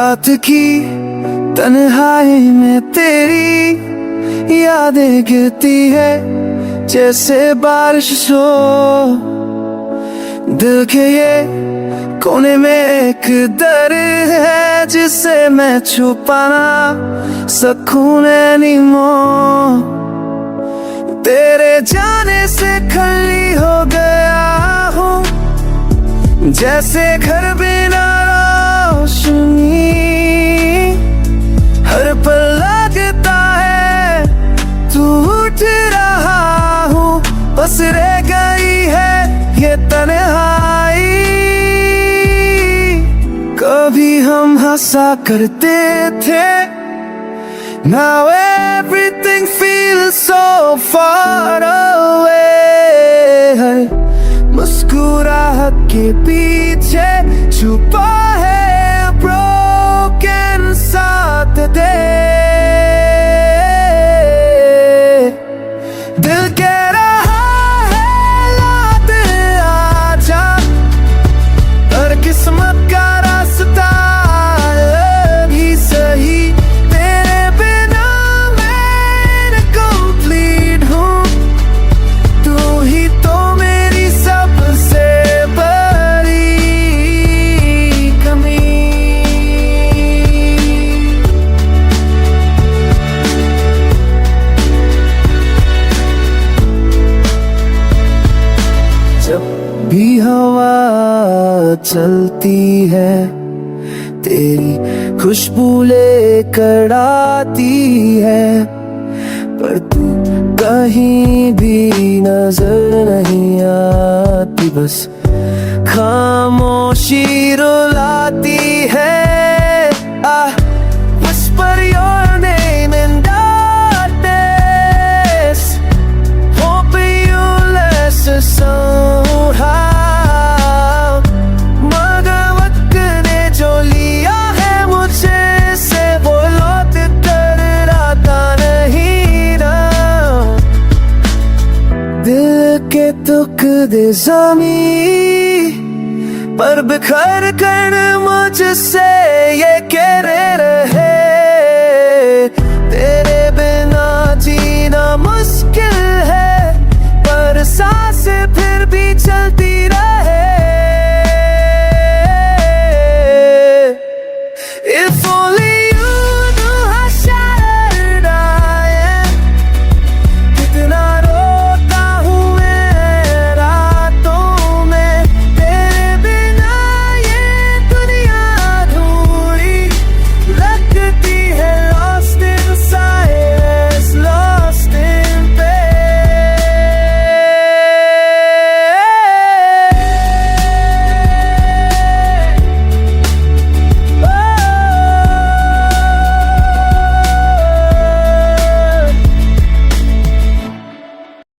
रात की तन्हाई में तेरी यादें गिरती है जैसे बारिश हो। दिल के ये कोने में एक दर्द है जिसे मैं छुपाना सकूं एनीमोर। तेरे जाने से खाली हो गया हूँ जैसे घर बिना रोशनी। हर पल लगता है टूट रहा हूँ, बस रह गई है ये तन्हाई। कभी हम हंसा करते थे, now everything feels so far away। हर मुस्कुराहट के पीछे छुपा है broken Saturday। दिल कह रहा है लौट आजा, पर किस्मत का रास्ता अलग ही सही। तेरे बिना मैं इनकम्प्लीट हूँ, तू ही तो मेरी सबसे बड़ी कमी। जब भी हवा चलती है तेरी खुशबू लेकर आती है, पर तू कहीं भी नजर नहीं आती। बस खामोशी रुलाती है। Whisper your name in darkness, hoping you'll listen somehow। मगर वक्त ने जो लिया है मुझे से वो लौट कर आता नहीं ना। दिल के टुकड़े ज़मीं पर बिखर कर मुझसे ये कह रहे